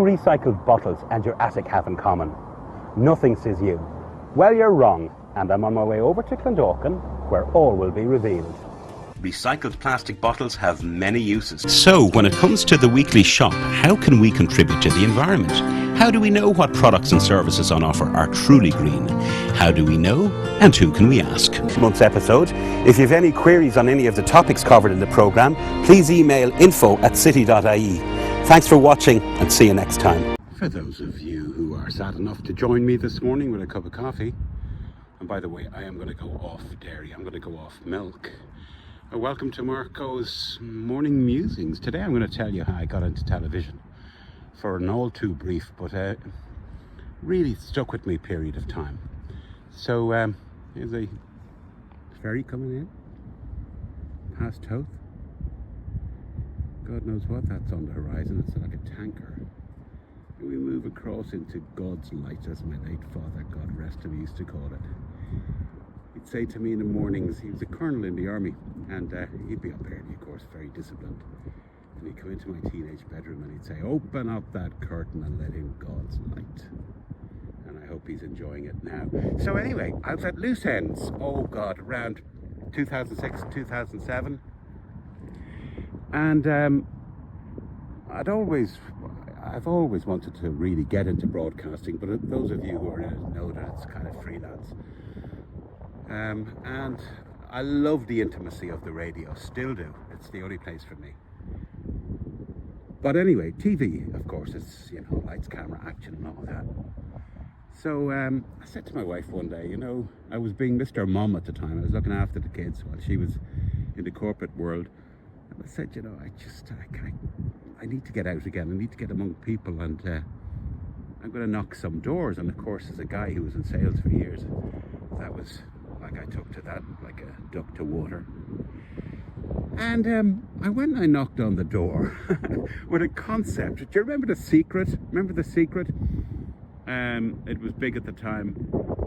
Recycled bottles and your attic have in common? Nothing, says you. Well, you're wrong, and I'm on my way over to Clondalkin, where all will be revealed. Recycled plastic bottles have many uses. So, when it comes to the weekly shop, how can we contribute to the environment? How do we know what products and services on offer are truly green? How do we know, and who can we ask? This month's episode. If you have any queries on any of the topics covered in the programme, please email info@city.ie. Thanks for watching, and see you next time. For those of you who are sad enough to join me this morning with a cup of coffee, and by the way, I am going to go off dairy, I'm going to go off milk. Welcome to Marco's Morning Musings. Today I'm going to tell you how I got into television for an all too brief but really stuck with me period of time. So here's a ferry coming in past Howth. God knows what that's on the horizon. It's like a tanker. And we move across into God's light, as my late father, God rest him, used to call it. He'd say to me in the mornings, he was a colonel in the army, and he'd be up early, of course, very disciplined. And he'd come into my teenage bedroom and he'd say, "Open up that curtain and let in God's light." And I hope he's enjoying it now. So anyway, I was at loose ends, oh God, around 2006, 2007. And I've always wanted to really get into broadcasting, but those of you who are in it know that it's kind of freelance. And I love the intimacy of the radio, still do. It's the only place for me. But anyway, TV, of course, it's, you know, lights, camera, action and all that. So I said to my wife one day, you know, I was being Mr. Mum at the time. I was looking after the kids while she was in the corporate world. And I said, you know, I need to get out again. I need to get among people, and I'm going to knock some doors. And of course, as a guy who was in sales for years, that was like I took to that like a duck to water. And I went and I knocked on the door with a concept. Do you remember The Secret? Remember The Secret? It was big at the time.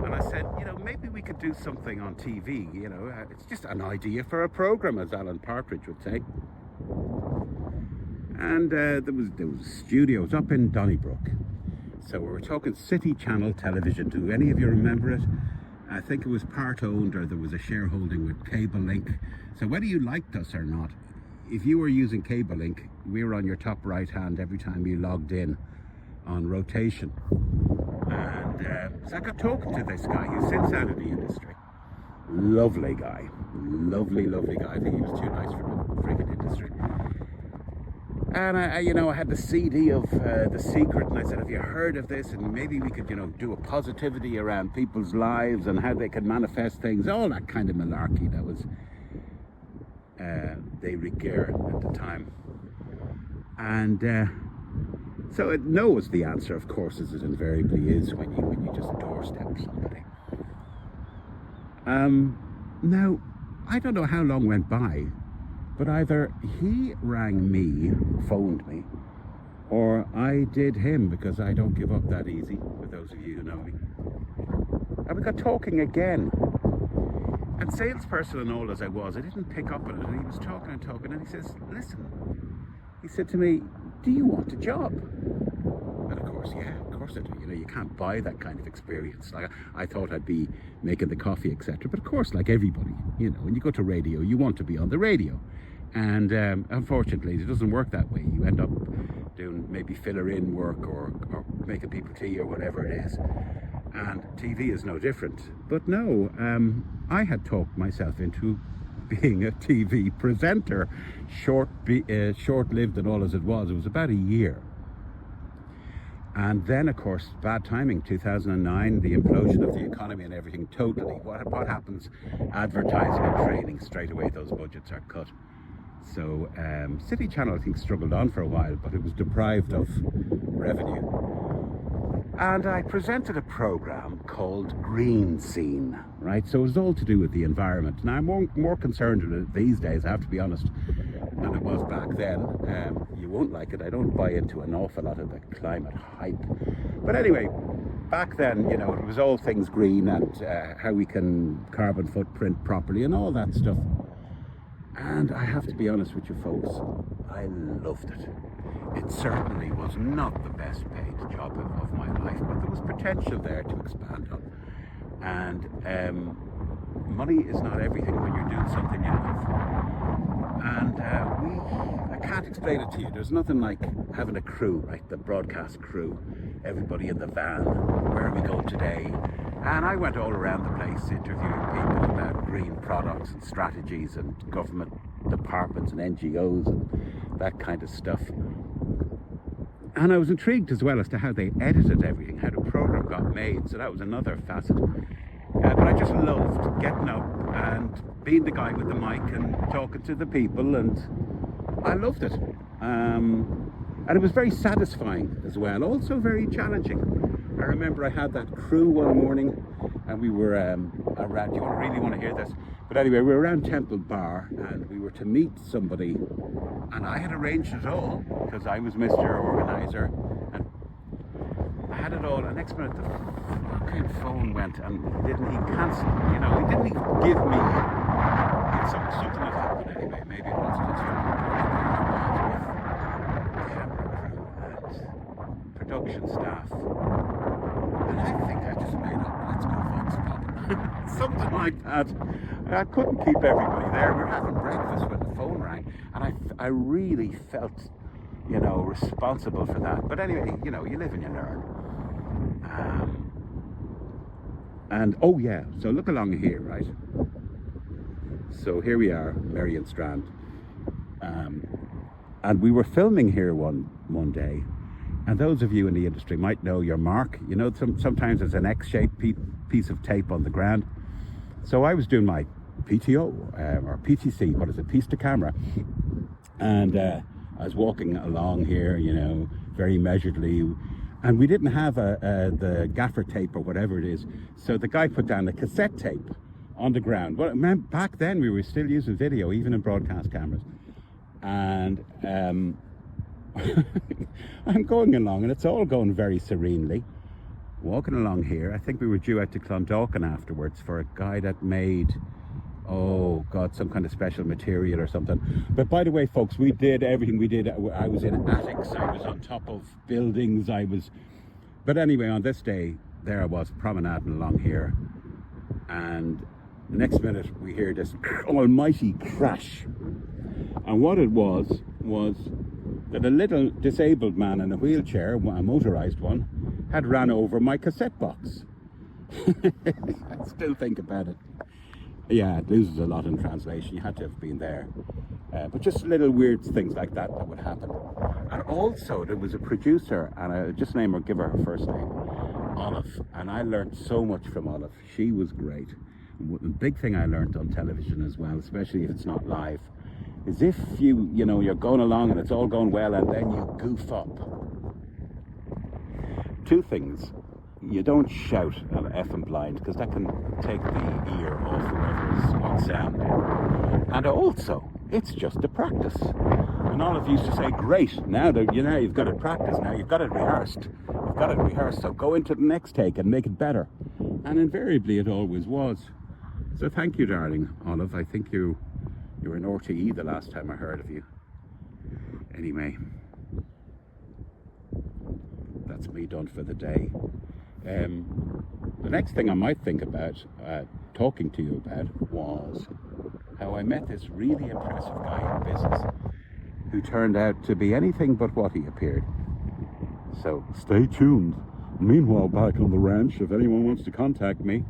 And I said, you know, maybe we could do something on TV, you know. It's just an idea for a programme, as Alan Partridge would say. And there was studios up in Donnybrook. So we were talking City Channel Television. Do any of you remember it? I think it was part owned, or there was a shareholding with Cable Link. So whether you liked us or not, if you were using Cable Link, we were on your top right hand every time you logged in on rotation. And so I got talking to this guy who's since out of the industry. Lovely guy. Lovely guy. I think he was too nice for the friggin' industry. And I had the CD of The Secret, and I said, have you heard of this? And maybe we could, you know, do a positivity around people's lives and how they could manifest things, all that kind of malarkey that was de rigueur at the time. And so no was the answer, of course, as it invariably is when you just doorstep somebody. Now, I don't know how long went by, but either he rang me, phoned me, or I did him, because I don't give up that easy, for those of you who know me. And we got talking again. And salesperson and all as I was, I didn't pick up on it. And he was talking, and he says, listen, he said to me, do you want a job? And of course, yeah, of course I do. You know, you can't buy that kind of experience. Like, I thought I'd be making the coffee, etc. But of course, like everybody, you know, when you go to radio, you want to be on the radio. And unfortunately, it doesn't work that way. You end up doing maybe filler-in work or making people tea or whatever it is. And TV is no different. But no, I had talked myself into being a TV presenter, short-lived and all as it was. It was about a year. And then, of course, bad timing, 2009, the implosion of the economy and everything, totally. What happens? Advertising and training, straight away those budgets are cut. So City Channel, I think, struggled on for a while, but it was deprived of revenue. And I presented a programme called Green Scene, right? So it was all to do with the environment. Now, I'm more concerned with it these days, I have to be honest, than it was back then. You won't like it. I don't buy into an awful lot of the climate hype. But anyway, back then, you know, it was all things green and how we can carbon footprint properly and all that stuff. And I have to be honest with you folks, I loved it. it certainly was not the best paid job of my life, but there was potential there to expand on. And money is not everything when you're doing something you love. And I can't explain it to you. There's nothing like having a crew, right? The broadcast crew, everybody in the van, where are we going today? And I went all around the place interviewing people about green products and strategies and government departments and NGOs and that kind of stuff. And I was intrigued as well as to how they edited everything, how the program got made. So that was another facet. But I just loved getting up and being the guy with the mic and talking to the people, and I loved it. And it was very satisfying as well, also very challenging. I remember I had that crew one morning, and we were around, do you really want to hear this? But anyway, we were around Temple Bar, and we were to meet somebody, and I had arranged it all, because I was Mr. Organizer, and I had it all, and next minute the fucking phone went, and he cancelled, you know, he didn't even give me, something had happened anyway, maybe it was just production staff, and I think I just made up, let's go Vox Pop, something like that. I couldn't keep everybody there. We were having breakfast when the phone rang, and I really felt, you know, responsible for that. But anyway, you know, you live and you learn. And oh yeah, so look along here, right? So here we are, Merrion Strand, and we were filming here one day. And those of you in the industry might know your mark. You know, sometimes there's an X-shaped piece of tape on the ground. So I was doing my PTO, or PTC, what is it, piece to camera. And I was walking along here, you know, very measuredly. And we didn't have the gaffer tape or whatever it is. So the guy put down the cassette tape on the ground. Well, man, back then we were still using video, even in broadcast cameras. And I'm going along, and it's all going very serenely. Walking along here, I think we were due out to Clondalkin afterwards for a guy that made, oh God, some kind of special material or something. But by the way, folks, we did everything we did. I was in attics, I was on top of buildings, but anyway, on this day, there I was promenading along here. And the next minute, we hear this almighty crash. And what it was that a little disabled man in a wheelchair, a motorised one, had ran over my cassette box. I still think about it. Yeah, it loses a lot in translation. You had to have been there. But just little weird things like that would happen. And also, there was a producer, and I just name her, give her her first name, Olive. And I learned so much from Olive. She was great. The big thing I learned on television as well, especially if it's not live, is if you know, you're going along and it's all going well and then you goof up. Two things. You don't shout at effing blind, because that can take the ear off whoever's on sound. And also, it's just a practice. And Olive used to say, great, now that you know you've got it practiced, now you've got it rehearsed. You've got it rehearsed, so go into the next take and make it better. And invariably it always was. So thank you, darling Olive. I think you were in RTE the last time I heard of you. Anyway, that's me done for the day. The next thing I might think about talking to you about was how I met this really impressive guy in business who turned out to be anything but what he appeared. So stay tuned. Meanwhile, back on the ranch, if anyone wants to contact me,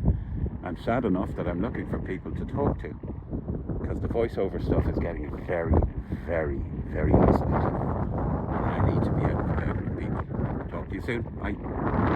I'm sad enough that I'm looking for people to talk to, because the voiceover stuff is getting very, very, very isolated. I need to be out and about with people. Talk to you soon. Bye.